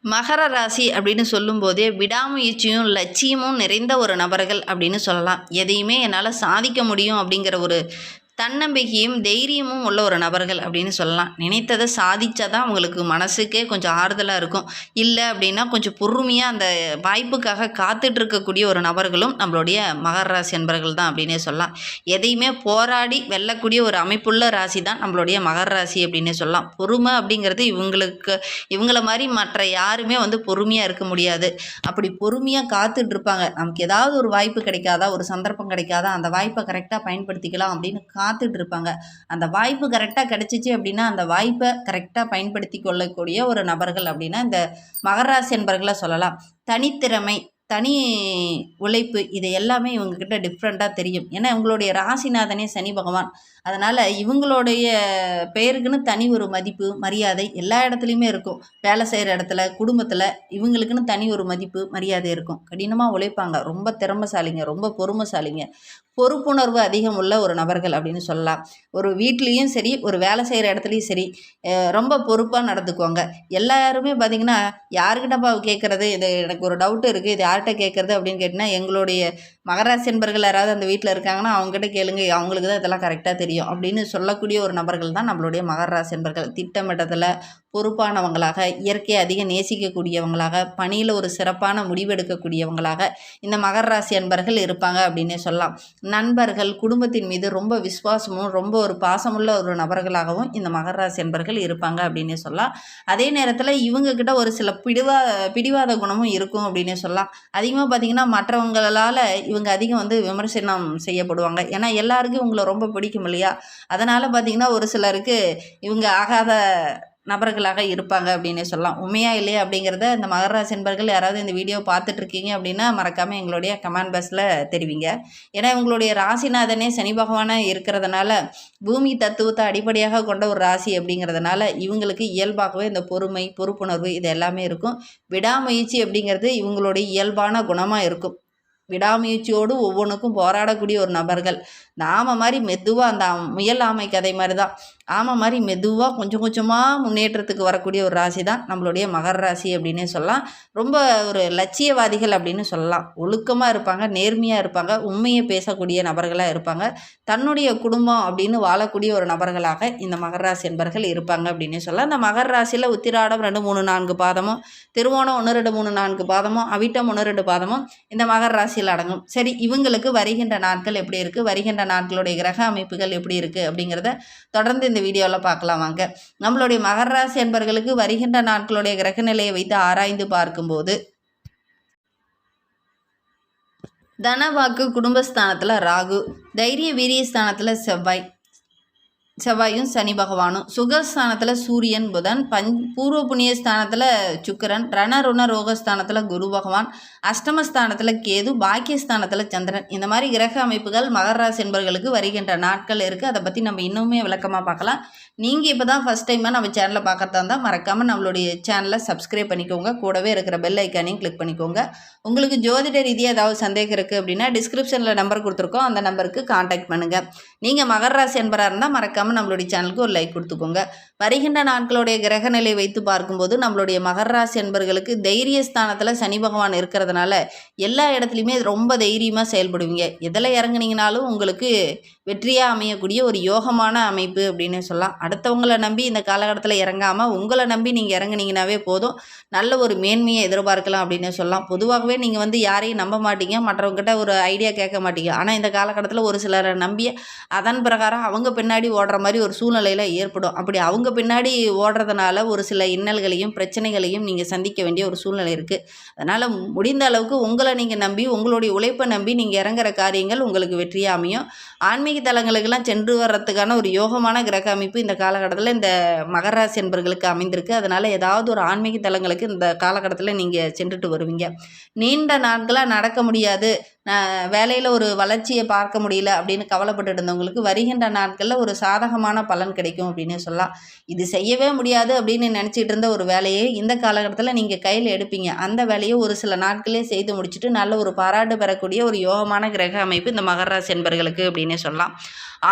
மகர ராசி அப்படின்னு சொல்லும்போதே விடாமுயற்சியும் லட்சியமும் நிறைந்த ஒரு நபர்கள் அப்படின்னு சொல்லலாம். எதையுமே என்னால் சாதிக்க முடியும் அப்படிங்கிற ஒரு தன்னம்பிக்கையும் தைரியமும் உள்ள ஒரு நபர்கள் அப்படின்னு சொல்லலாம். நினைத்ததை சாதிச்சா தான் அவங்களுக்கு மனசுக்கே கொஞ்சம் ஆறுதலாக இருக்கும். இல்லை அப்படின்னா கொஞ்சம் பொறுமையாக அந்த வாய்ப்புக்காக காத்துட்டு இருக்கக்கூடிய ஒரு நபர்களும் நம்மளுடைய மகர ராசி என்பர்கள் தான் அப்படின்னே சொல்லலாம். எதையுமே போராடி வெல்லக்கூடிய ஒரு அமைப்புள்ள ராசி தான் நம்மளுடைய மகர ராசி அப்படின்னே சொல்லலாம். பொறுமை அப்படிங்கிறது இவங்கள மாதிரி மற்ற யாருமே பொறுமையாக இருக்க முடியாது. அப்படி பொறுமையாக காத்துட்டு இருப்பாங்க. நமக்கு ஏதாவது ஒரு வாய்ப்பு கிடைக்காதா, ஒரு சந்தர்ப்பம் கிடைக்காதா, அந்த வாய்ப்பை கரெக்டாக பயன்படுத்திக்கலாம் அப்படின்னு காத்துட்டு இருப்பாங்க. அந்த வாய்ப்பு கரெக்டாக கிடைச்சிச்சு அப்படின்னா அந்த வாய்ப்பை கரெக்டாக பயன்படுத்தி கொள்ளக்கூடிய ஒரு நபர்கள் அப்படின்னா இந்த மகர ராசி என்பர்களை சொல்லலாம். தனித்திறமை, தனி உழைப்பு, இது எல்லாமே இவங்கக்கிட்ட டிஃப்ரெண்ட்டாக தெரியும். ஏன்னா இவங்களுடைய ராசிநாதனே சனி பகவான். அதனால் இவங்களுடைய பெயருக்குன்னு தனி ஒரு மதிப்பு, மரியாதை எல்லா இடத்துலையுமே இருக்கும். வேலை செய்கிற இடத்துல, குடும்பத்தில் இவங்களுக்குன்னு தனி ஒரு மதிப்பு, மரியாதை இருக்கும். கடினமாக உழைப்பாங்க, ரொம்ப திறமைசாலிங்க, ரொம்ப பொறுமைசாலிங்க, பொறுப்புணர்வு அதிகம் உள்ள ஒரு நபர்கள் அப்படின்னு சொல்லலாம். ஒரு வீட்லேயும் சரி, ஒரு வேலை செய்கிற இடத்துலையும் சரி, ரொம்ப பொறுப்பாக நடந்துக்குவாங்க. எல்லாருமே பார்த்திங்கன்னா, யாருக்கிட்டப்பா கேட்குறது, இது எனக்கு ஒரு டவுட்டு இருக்குது, இது யார்கிட்ட கேட்குறது அப்படின்னு கேட்டிங்கன்னா, எங்களுடைய மகராசி என்பர்கள் யாராவது அந்த வீட்டில் இருக்காங்கன்னா அவங்ககிட்ட கேளுங்க, அவங்களுக்கு தான் இதெல்லாம் கரெக்டாக தெரியும் அப்படின்னு சொல்லக்கூடிய ஒரு நபர்கள் தான் நம்மளுடைய மகர ராசி என்பர்கள். திட்டமிட்டதில் பொறுப்பானவங்களாக, இயற்கையை அதிகம் நேசிக்கக்கூடியவங்களாக, பணியில் ஒரு சிறப்பான முடிவெடுக்கக்கூடியவங்களாக இந்த மகர ராசி என்பர்கள் இருப்பாங்க அப்படின்னே சொல்லலாம். நண்பர்கள், குடும்பத்தின் மீது ரொம்ப விசுவாசமும் ரொம்ப ஒரு பாசமுள்ள ஒரு நபர்களாகவும் இந்த மகர ராசி என்பர்கள் இருப்பாங்க அப்படின்னே சொல்லலாம். அதே நேரத்தில் இவங்கக்கிட்ட ஒரு சில பிடிவாத குணமும் இருக்கும் அப்படின்னே சொல்லலாம். அதிகமாக பார்த்திங்கன்னா மற்றவங்களால் இவங்க அதிகம் விமர்சனம் செய்யப்படுவாங்க. ஏன்னா எல்லாருக்கும் இவங்களை ரொம்ப பிடிக்கும் இல்லையா? அதனால் பார்த்திங்கன்னா ஒரு சிலருக்கு இவங்க ஆகாத நபர்களாக இருப்பாங்க அப்படின்னே சொல்லலாம். உண்மையா இல்லையா அப்படிங்கிறத இந்த மகர ராசி என்பர்கள் யாராவது இந்த வீடியோ பார்த்துட்ருக்கீங்க அப்படின்னா மறக்காமல் எங்களுடைய கமெண்ட் பாக்ஸில் தெரிவிங்க. ஏன்னா இவங்களுடைய ராசிநாதனே சனி பகவானாக இருக்கிறதுனால பூமி தத்துவத்தை அடிப்படையாக கொண்ட ஒரு ராசி அப்படிங்கிறதுனால இவங்களுக்கு இயல்பாகவே இந்த பொறுமை, பொறுப்புணர்வு இது எல்லாமே இருக்கும். விடாமுயற்சி அப்படிங்கிறது இவங்களுடைய இயல்பான குணமாக இருக்கும். விடாமுயற்சியோடு ஒவ்வொன்றுக்கும் போராடக்கூடிய ஒரு நபர்கள். இந்த ஆமை மாதிரி மெதுவாக, அந்த முயல் ஆமை கதை மாதிரி தான், ஆமை மாதிரி மெதுவாக கொஞ்சம் கொஞ்சமாக முன்னேற்றத்துக்கு வரக்கூடிய ஒரு ராசி தான் நம்மளுடைய மகர ராசி அப்படின்னே சொல்லலாம். ரொம்ப ஒரு லட்சியவாதிகள் அப்படின்னு சொல்லலாம். ஒழுக்கமாக இருப்பாங்க, நேர்மையாக இருப்பாங்க, உண்மையை பேசக்கூடிய நபர்களாக இருப்பாங்க. தன்னுடைய குடும்பம் அப்படின்னு வாழக்கூடிய ஒரு நபர்களாக இந்த மகர ராசி என்பர்கள் இருப்பாங்க அப்படின்னே சொல்லலாம். இந்த மகர ராசியில் உத்திராடம் 2, 3, 4 பாதமும், திருவோணம் 1, 2, 3, 4 பாதமும், அவிட்டம் 1, 2 பாதமும் இந்த மகர ராசியில் அடங்கும். சரி, இவங்களுக்கு வருகின்ற நாட்கள் எப்படி இருக்குது, வருகின்ற நாட்களுடைய கிரக அமைப்புகள் எப்படி இருக்குது அப்படிங்கிறத தொடர்ந்து இந்த வீடியோவில் பார்க்கலாம் வாங்க. நம்மளுடைய மகர ராசி என்பவர்களுக்கு வருகின்ற நாட்களுடைய கிரக நிலையை வைத்து ஆராய்ந்து பார்க்கும்போது தனவாக்கு குடும்பஸ்தானத்தில் ராகு, தைரிய வீரிய ஸ்தானத்தில் செவ்வாயும் சனி பகவானும், சுகஸ்தானத்தில் சூரியன் புதன், பூர்வ புண்ணிய ஸ்தானத்தில் சுக்கிரன், ரணருண ரோகஸ்தானத்தில் குரு பகவான், அஷ்டமஸ்தானத்தில் கேது, பாக்கியஸ்தானத்தில் சந்திரன். இந்த மாதிரி கிரக அமைப்புகள் மகர ராசி என்பவர்களுக்கு வருகின்ற நாட்கள் இருக்குது. அதை பற்றி நம்ம இன்னுமே விளக்கமாக பார்க்கலாம். நீங்கள் இப்போ தான் ஃபஸ்ட் டைமாக நம்ம சேனலை பார்க்கறதா இருந்தால் மறக்காமல் நம்மளுடைய சேனலை சப்ஸ்கிரைப் பண்ணிக்கோங்க. கூடவே இருக்கிற பெல் ஐக்கானையும் கிளிக் பண்ணிக்கோங்க. உங்களுக்கு ஜோதிட ரீதியாக ஏதாவது சந்தேகம் இருக்குது அப்படின்னா டிஸ்கிரிப்ஷனில் நம்பர் கொடுத்துருக்கோம், அந்த நம்பருக்கு கான்டாக்ட் பண்ணுங்கள். நீங்கள் மகர ராசி என்பவராக இருந்தால் மறக்காமல் நம்மளுடைய சேனலுக்கு ஒரு லைக் கொடுத்துக்கோங்க. வருகின்ற நாட்களுடைய கிரக நிலை வைத்து பார்க்கும்போது நம்மளுடைய மகர ராசி என்பவர்களுக்கு தைரிய ஸ்தானத்தில் சனி பகவான் இருக்கிறதுனால எல்லா இடத்துலையுமே ரொம்ப தைரியமாக செயல்படுவீங்க. எதில் இறங்குனீங்கனாலும் உங்களுக்கு வெற்றியாக அமையக்கூடிய ஒரு யோகமான அமைப்பு அப்படின்னு சொல்லலாம். அடுத்தவங்களை நம்பி இந்த காலகட்டத்தில் இறங்காமல் உங்களை நம்பி நீங்கள் இறங்குனீங்கனாவே போதும், நல்ல ஒரு மேன்மையை எதிர்பார்க்கலாம் அப்படின்னு சொல்லலாம். பொதுவாகவே நீங்கள் யாரையும் நம்ப மாட்டீங்க, மற்றவங்ககிட்ட ஒரு ஐடியா கேட்க மாட்டீங்க. ஆனால் இந்த காலகட்டத்தில் ஒரு சிலரை நம்பி அதன் பிரகாரம் அவங்க பின்னாடி ஓடுற மாதிரி ஒரு சூழ்நிலையில் ஏற்படும். அப்படி அவங்க பின்னாடி ஓடுறதுனால ஒரு சில இன்னல்களையும் பிரச்சனைகளையும் நீங்கள் சந்திக்க வேண்டிய ஒரு சூழ்நிலை இருக்குது. அதனால் முடிந்த அளவுக்கு உங்களை நீங்கள் நம்பி, உங்களுடைய உழைப்பை நம்பி நீங்கள் இறங்குற காரியங்கள் உங்களுக்கு வெற்றியாக அமையும். ஆன்மீக தலங்களுக்கெல்லாம் சென்று வர்றதுக்கான ஒரு யோகமான கிரக அமைப்பு இந்த காலகட்டத்தில் இந்த மகர ராசி என்பர்களுக்கு அமைந்திருக்கு. அதனால் ஏதாவது ஒரு ஆன்மீக தலங்களுக்கு இந்த காலகட்டத்தில் நீங்கள் சென்றுட்டு வருவீங்க. நீண்ட நாட்களாக நடக்க முடியாது, வேலையில் ஒரு வளர்ச்சியை பார்க்க முடியல அப்படின்னு கவலைப்பட்டு இருந்தவங்களுக்கு வருகின்ற நாட்களில் ஒரு சாதகமான பலன் கிடைக்கும் அப்படின்னே சொல்லலாம். இது செய்யவே முடியாது அப்படின்னு நினச்சிட்டு இருந்த ஒரு வேலையை இந்த காலகட்டத்தில் நீங்கள் கையில் எடுப்பீங்க. அந்த வேலையை ஒரு சில நாட்களே செய்து முடிச்சுட்டு நல்ல ஒரு பாராட்டு பெறக்கூடிய ஒரு யோகமான கிரக அமைப்பு இந்த மகர ராசி என்பர்களுக்கு அப்படின்னே சொல்லலாம்.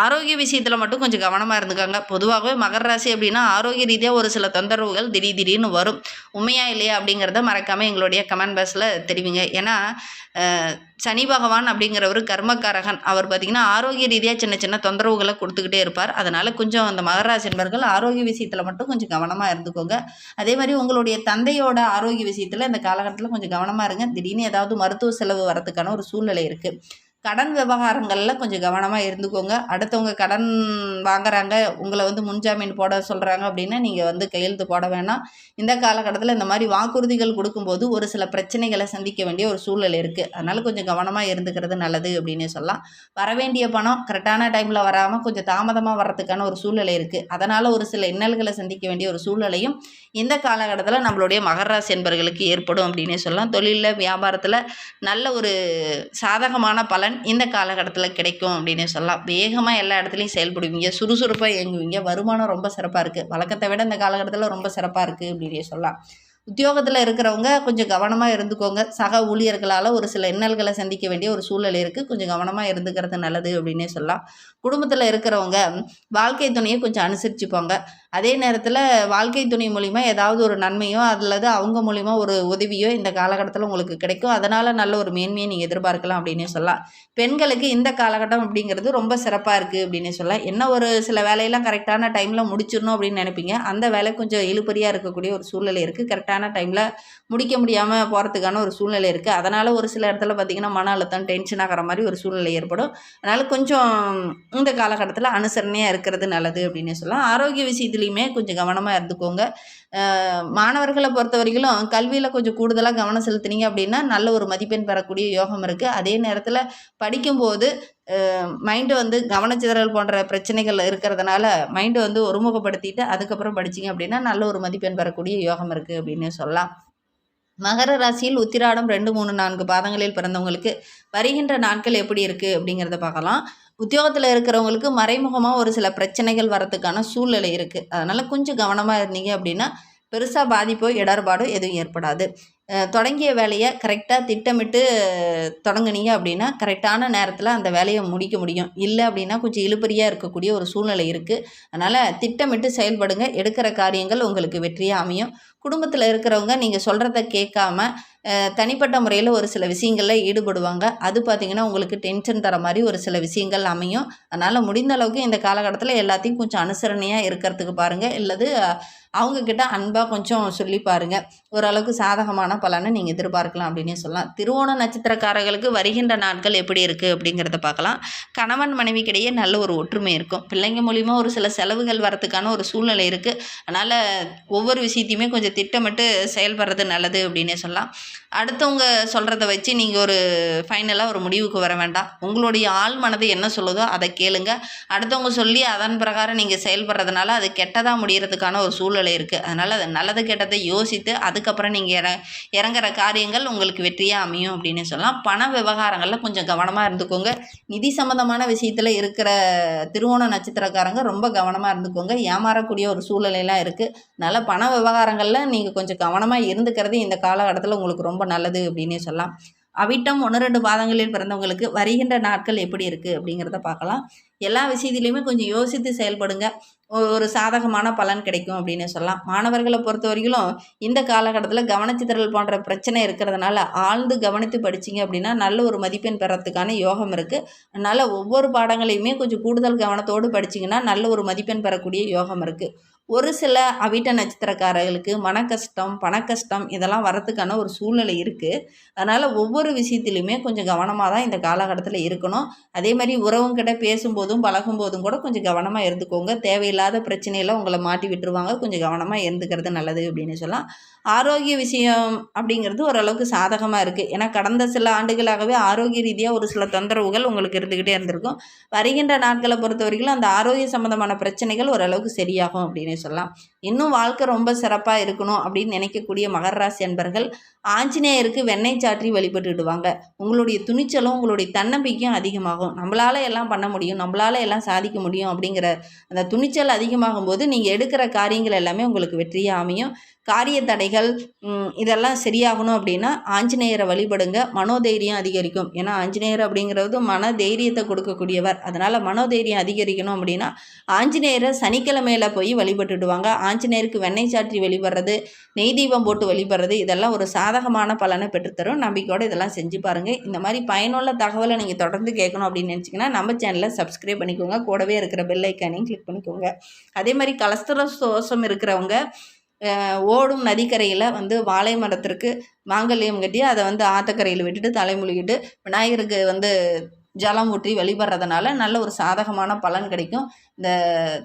ஆரோக்கிய விஷயத்தில் மட்டும் கொஞ்சம் கவனமாக இருந்துக்காங்க. பொதுவாகவே மகர ராசி அப்படின்னா ஆரோக்கிய ரீதியாக ஒரு சில தொந்தரவுகள் திடீர்னு வரும். உண்மையா இல்லையா அப்படிங்கிறத மறக்காமல் எங்களுடைய கமெண்ட் பாக்ஸில் தெரிவிங்க. ஏன்னா சனி பகவான் அப்படிங்கிறவர் கர்மக்காரகன். அவர் பார்த்திங்கன்னா ஆரோக்கிய ரீதியாக சின்ன சின்ன தொந்தரவுகளை கொடுத்துக்கிட்டே இருப்பார். அதனால் கொஞ்சம் அந்த மகர ராசி என்பர்கள் ஆரோக்கிய விஷயத்தில் மட்டும் கொஞ்சம் கவனமாக இருந்துக்கோங்க. அதே மாதிரி உங்களுடைய தந்தையோட ஆரோக்கிய விஷயத்தில் இந்த காலகட்டத்தில் கொஞ்சம் கவனமாக இருங்க. திடீர்னு ஏதாவது மருத்துவ செலவு வரதுக்கான ஒரு சூழ்நிலை இருக்குது. கடன் விவகாரங்களில் கொஞ்சம் கவனமாக இருந்துக்கோங்க. அடுத்தவங்க கடன் வாங்குறாங்க, உங்களை முன்ஜாமீன் போட சொல்கிறாங்க அப்படின்னா நீங்கள் கையெழுத்து போட வேணாம். இந்த காலகட்டத்தில் இந்த மாதிரி வாக்குறுதிகள் கொடுக்கும்போது ஒரு சில பிரச்சனைகளை சந்திக்க வேண்டிய ஒரு சூழ்நிலை இருக்குது. அதனால் கொஞ்சம் கவனமாக இருந்துக்கிறது நல்லது அப்படின்னே சொல்லலாம். வரவேண்டிய பணம் கரெக்டான டைமில் வராமல் கொஞ்சம் தாமதமாக வர்றதுக்கான ஒரு சூழ்நிலை இருக்குது. அதனால் ஒரு சில இன்னல்களை சந்திக்க வேண்டிய ஒரு சூழ்நிலையும் இந்த காலகட்டத்தில் நம்மளுடைய மகர ராசி என்பர்களுக்கு ஏற்படும் அப்படின்னே சொல்லலாம். தொழிலில் வியாபாரத்தில் நல்ல ஒரு சாதகமான பலன் இந்த காலகட்டத்தில் கிடைக்கும் அப்படின்னு சொல்லலாம். வேகமாக எல்லா இடத்துலையும் செயல்படுவீங்க, சுறுசுறுப்பாக இயங்குவீங்க, வருமானம் ரொம்ப சிறப்பாக இருக்குது. வழக்கத்தை விட இந்த காலகட்டத்தில் ரொம்ப சிறப்பாக இருக்குது அப்படின்னே சொல்லலாம். உத்தியோகத்தில் இருக்கிறவங்க கொஞ்சம் கவனமாக இருந்துக்கோங்க. சக ஊழியர்களால் ஒரு சில இன்னல்களை சந்திக்க வேண்டிய ஒரு சூழ்நிலை இருக்குது. கொஞ்சம் கவனமாக இருந்துக்கிறது நல்லது அப்படின்னே சொல்லலாம். குடும்பத்தில் இருக்கிறவங்க வாழ்க்கை துணையை கொஞ்சம் அனுசரிச்சுப்பாங்க. அதே நேரத்தில் வாழ்க்கை துணை மூலிமா ஏதாவது ஒரு நன்மையோ அல்லது அவங்க மூலிமா ஒரு உதவியோ இந்த காலகட்டத்தில் உங்களுக்கு கிடைக்கும். அதனால் நல்ல ஒரு மேன்மையை நீங்கள் எதிர்பார்க்கலாம் அப்படின்னே சொல்லலாம். பெண்களுக்கு இந்த காலகட்டம் அப்படிங்கிறது ரொம்ப சிறப்பாக இருக்குது அப்படின்னே சொல்லலாம். என்ன ஒரு சில வேலையெல்லாம் கரெக்டான டைமில் முடிச்சிடணும் அப்படின்னு நினைப்பீங்க. அந்த வேலை கொஞ்சம் இழுபறியாக இருக்கக்கூடிய ஒரு சூழ்நிலை இருக்குது. கரெக்டான டைமில் முடிக்க முடியாமல் போகிறதுக்கான ஒரு சூழ்நிலை இருக்குது. அதனால் ஒரு சில இடத்துல பார்த்திங்கன்னா மன அழுத்தம், டென்ஷன் ஆகிற மாதிரி ஒரு சூழ்நிலை ஏற்படும். அதனால் கொஞ்சம் இந்த காலகட்டத்தில் அனுசரணையாக இருக்கிறது நல்லது அப்படின்னு சொல்லலாம். ஆரோக்கிய விஷயத்துலையுமே கொஞ்சம் கவனமாக இருந்துக்கோங்க. மாணவர்களை பொறுத்த வரைக்கும் கல்வியில் கொஞ்சம் கூடுதலாக கவனம் செலுத்துனீங்க அப்படின்னா நல்ல ஒரு மதிப்பெண் பெறக்கூடிய யோகம் இருக்குது. அதே நேரத்தில் படிக்கும்போது மைண்டு கவனச்சிதறல் போன்ற பிரச்சனைகள் இருக்கிறதுனால மைண்டு ஒருமுகப்படுத்திட்டு அதுக்கப்புறம் படிச்சிங்க அப்படின்னா நல்ல ஒரு மதிப்பெண் பெறக்கூடிய யோகம் இருக்குது அப்படின்னு சொல்லலாம். மகர ராசியில் உத்திராடம் 2, 3, 4 பாதங்களில் பிறந்தவங்களுக்கு வருகின்ற நாட்கள் எப்படி இருக்குது அப்படிங்கிறத பார்க்கலாம். உத்தியோகத்தில் இருக்கிறவங்களுக்கு மறைமுகமாக ஒரு சில பிரச்சனைகள் வரத்துக்கான சூழ்நிலை இருக்குது. அதனால் கொஞ்சம் கவனமாக இருந்தீங்க அப்படின்னா பெருசாக பாதிப்போ இடர்பாடோ எதுவும் ஏற்படாது. தொடங்கிய வேலையை கரெக்டாக திட்டமிட்டு தொடங்குனீங்க அப்படின்னா கரெக்டான நேரத்தில் அந்த வேலையை முடிக்க முடியும். இல்லை அப்படின்னா கொஞ்சம் இழுபறியாக இருக்கக்கூடிய ஒரு சூழ்நிலை இருக்குது. அதனால் திட்டமிட்டு செயல்படுங்க. எடுக்கிற காரியங்கள் உங்களுக்கு வெற்றியாக அமையும். குடும்பத்தில் இருக்கிறவங்க நீங்கள் சொல்கிறத கேட்காம தனிப்பட்ட முறையில் ஒரு சில விஷயங்களில் ஈடுபடுவாங்க. அது பார்த்திங்கன்னா உங்களுக்கு டென்ஷன் தர மாதிரி ஒரு சில விஷயங்கள் அமையும். அதனால் முடிந்த அளவுக்கு இந்த காலகட்டத்தில் எல்லாத்தையும் கொஞ்சம் அனுசரணையாக இருக்கிறதுக்கு பாருங்கள். இல்லது அவங்கக்கிட்ட அன்பாக கொஞ்சம் சொல்லி பாருங்கள். ஓரளவுக்கு சாதகமான பலனை நீங்கள் எதிர்பார்க்கலாம் அப்படின்னே சொல்லலாம். திருவோண நட்சத்திரக்காரர்களுக்கு வருகின்ற நாட்கள் எப்படி இருக்குது அப்படிங்கிறத பார்க்கலாம். கணவன் மனைவிக்கிடையே நல்ல ஒரு ஒற்றுமை இருக்கும். பிள்ளைங்க மூலிமா ஒரு சில செலவுகள் வரத்துக்கான ஒரு சூழ்நிலை இருக்குது. அதனால் ஒவ்வொரு விஷயத்தையுமே கொஞ்சம் திட்டமிட்டு செயல்படுறது நல்லது அப்படின்னே சொல்லலாம். அடுத்தவங்க சொல்கிறத வச்சு நீங்கள் ஒரு ஃபைனலாக ஒரு முடிவுக்கு வர வேண்டாம். உங்களுடைய ஆள் மனது என்ன சொல்லுதோ அதை கேளுங்க. அடுத்தவங்க சொல்லி அதன் பிரகாரம் நீங்கள் செயல்படுறதுனால அது கெட்டதாக முடிகிறதுக்கான ஒரு சூழ்நிலை இருக்குது. அதனால் அது நல்லது கெட்டதை யோசித்து அதுக்கப்புறம் நீங்கள் இறங்குற காரியங்கள் உங்களுக்கு வெற்றியாக அமையும் அப்படின்னு சொல்லலாம். பண விவகாரங்களில் கொஞ்சம் கவனமாக இருந்துக்கோங்க. நிதி சம்மந்தமான விஷயத்தில் இருக்கிற திருவோண நட்சத்திரக்காரங்க ரொம்ப கவனமாக இருந்துக்கோங்க. ஏமாறக்கூடிய ஒரு சூழ்நிலையெல்லாம் இருக்குது. அதனால் பண விவகாரங்களில் நீங்கள் கொஞ்சம் கவனமாக இருந்துக்கிறது இந்த காலகட்டத்தில் உங்களுக்கு ரொம்ப நல்லது அப்படின்னே சொல்லலாம். அவிட்டம் 1, 2 பாதங்களில் பிறந்தவங்களுக்கு வருகின்ற நாட்கள் எப்படி இருக்குது அப்படிங்கிறத பார்க்கலாம். எல்லா விஷயத்துலையுமே கொஞ்சம் யோசித்து செயல்படுங்க. ஒரு சாதகமான பலன் கிடைக்கும் அப்படின்னு சொல்லலாம். மாணவர்களை பொறுத்த வரைக்கும் இந்த காலகட்டத்தில் கவனச்சிதறல் போன்ற பிரச்சனை இருக்கிறதுனால ஆழ்ந்து கவனித்து படிச்சிங்க அப்படின்னா நல்ல ஒரு மதிப்பெண் பெறத்துக்கான யோகம் இருக்குது. அதனால் ஒவ்வொரு பாடங்களையுமே கொஞ்சம் கூடுதல் கவனத்தோடு படிச்சிங்கன்னா நல்ல ஒரு மதிப்பெண் பெறக்கூடிய யோகம் இருக்குது. ஒரு சில அவிட்ட நட்சத்திரக்காரர்களுக்கு மனக்கஷ்டம், பணக்கஷ்டம் இதெல்லாம் வரத்துக்கான ஒரு சூழ்நிலை இருக்குது. அதனால் ஒவ்வொரு விஷயத்துலையுமே கொஞ்சம் கவனமாக தான் இந்த காலகட்டத்தில் இருக்கணும். அதே மாதிரி உறவுங்கிட்ட பேசும்போதும் பழகும்போதும் கூட கொஞ்சம் கவனமாக இருந்துக்கோங்க. தேவையில்லாத பிரச்சனையில் உங்களை மாட்டி விட்டுருவாங்க. கொஞ்சம் கவனமாக இருந்துக்கிறது நல்லது அப்படின்னு சொல்லலாம். ஆரோக்கிய விஷயம் அப்படிங்கிறது ஓரளவுக்கு சாதகமாக இருக்குது. ஏன்னா கடந்த சில ஆண்டுகளாகவே ஆரோக்கிய ரீதியாக ஒரு சில தொந்தரவுகள் உங்களுக்கு இருந்துக்கிட்டே இருந்திருக்கும். வருகின்ற நாட்களை பொறுத்த வரைக்கும் அந்த ஆரோக்கிய சம்மந்தமான பிரச்சனைகள் ஓரளவுக்கு சரியாகும் அப்படின்னு சொல்லலாம். இன்னும் வாழ்க்கை ரொம்ப சிறப்பாக இருக்கணும் அப்படின்னு நினைக்கக்கூடிய மகர ராசி அன்பர்கள் ஆஞ்சநேயருக்கு வெண்ணெய் சாற்றி வழிபட்டுடுவாங்க. உங்களுடைய துணிச்சலும் உங்களுடைய தன்னம்பிக்கையும் அதிகமாகும். நம்மளால எல்லாம் பண்ண முடியும், நம்மளால எல்லாம் சாதிக்க முடியும் அப்படிங்கிற அந்த துணிச்சல் அதிகமாகும் போது நீங்கள் எடுக்கிற காரியங்கள் எல்லாமே உங்களுக்கு வெற்றியாக அமையும். காரிய தடைகள் இதெல்லாம் சரியாகணும் அப்படின்னா ஆஞ்சநேயரை வழிபடுங்க. மனோதைரியம் அதிகரிக்கும். ஏன்னா ஆஞ்சநேயர் அப்படிங்கிறது மன தைரியத்தை கொடுக்கக்கூடியவர். அதனால் மனோதைரியம் அதிகரிக்கணும் அப்படின்னா ஆஞ்சநேயரை சனிக்கிழமையில் போய் வழிபட்டுடுவாங்க. ஆஞ்சநேயருக்கு வெண்ணெய் சாற்றி வழிபடுறது, நெய் தீபம் போட்டு வழிபடுறது இதெல்லாம் ஒரு சாதகமான பலனை பெற்றுத்தரும். நம்பிக்கையோடு இதெல்லாம் செஞ்சு பாருங்கள். இந்த மாதிரி பயனுள்ள தகவலை நீங்கள் தொடர்ந்து கேட்கணும் அப்படின்னு நினச்சிங்கன்னா நம்ம சேனலை சப்ஸ்கிரைப் பண்ணிக்கோங்க. கூடவே இருக்கிற பெல் ஐக்கானையும் கிளிக் பண்ணிக்கோங்க. அதே மாதிரி கொலஸ்ட்ரால் தோஷம் இருக்கிறவங்க ஓடும் நதிக்கரையில் வாழை மரத்திற்கு மாங்கல்யம் கட்டி அதை ஆற்றக்கரையில் விட்டுட்டு தலைமுழுகிட்டு விநாயகருக்கு ஜலம் ஊற்றி வழிபடுறதுனால நல்ல ஒரு சாதகமான பலன் கிடைக்கும். இந்த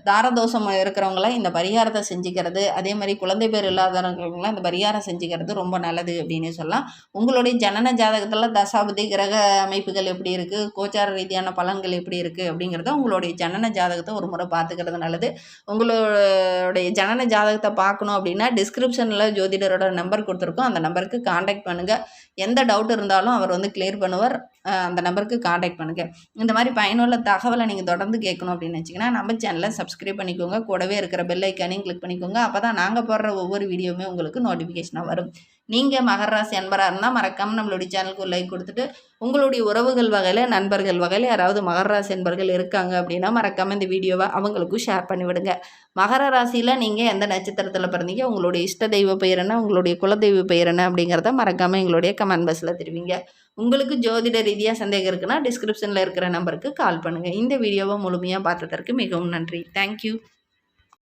தாரதோஷம் இருக்கிறவங்களாம் இந்த பரிகாரத்தை செஞ்சுக்கிறது, அதே மாதிரி குழந்தை பேர் இல்லாதவங்களாம் இந்த பரிகாரம் செஞ்சுக்கிறது ரொம்ப நல்லது அப்படின்னு சொல்லலாம். உங்களுடைய ஜனன ஜாதகத்தில் தசாபதி கிரக அமைப்புகள் எப்படி இருக்குது, கோச்சார ரீதியான பலன்கள் எப்படி இருக்குது அப்படிங்கிறத உங்களுடைய ஜனன ஜாதகத்தை ஒரு முறை பார்த்துக்கிறது நல்லது. உங்களுடைய ஜனன ஜாதகத்தை பார்க்கணும் அப்படின்னா டிஸ்கிரிப்ஷனில் ஜோதிடரோட நம்பர் கொடுத்துருக்கோம். அந்த நம்பருக்கு காண்டாக்ட் பண்ணுங்கள். எந்த டவுட் இருந்தாலும் அவர் கிளியர் பண்ணுவார். அந்த நம்பருக்கு காண்டாக்ட் பண்ணுங்கள். இந்த மாதிரி பயனுள்ள தகவலை நீங்கள் தொடர்ந்து கேட்கணும் அப்படின்னு நினச்சிங்கன்னா நம்ம சேனலை சப்ஸ்கிரைப் பண்ணிக்கோங்க. கூடவே இருக்கிற பெல் ஐக்கானையும் கிளிக் பண்ணிக்கோங்க. அப்போ தான் நாங்கள் போடுற ஒவ்வொரு வீடியோவுமே உங்களுக்கு நோட்டிஃபிகேஷனாக வரும். நீங்கள் மகர ராசி அன்பராக இருந்தால் மறக்காமல் நம்மளுடைய சேனலுக்கு ஒரு லைக் கொடுத்துட்டு உங்களுடைய உறவுகள் வகையில் நண்பர்கள் வகையில் யாராவது மகர ராசி அன்பர்கள் இருக்காங்க அப்படின்னா மறக்காமல் இந்த வீடியோவை அவங்களுக்கும் ஷேர் பண்ணிவிடுங்க. மகர ராசியில் நீங்கள் எந்த நட்சத்திரத்தில் பிறந்தீங்க, உங்களுடைய இஷ்ட தெய்வ பெயர் என்ன, உங்களுடைய குலதெய்வ பெயர் என்ன அப்படிங்கிறத மறக்காமல் எங்களுடைய கமெண்ட் பாக்ஸில் தெரிவிங்க. உங்களுக்கு ஜோதிட ரீதியாக சந்தேகம் இருக்குன்னா டிஸ்கிரிப்ஷனில் இருக்கிற நம்பருக்கு கால் பண்ணுங்கள். இந்த வீடியோவை முழுமையாக பார்த்ததற்கு மிகவும் நன்றி. தேங்க்யூ.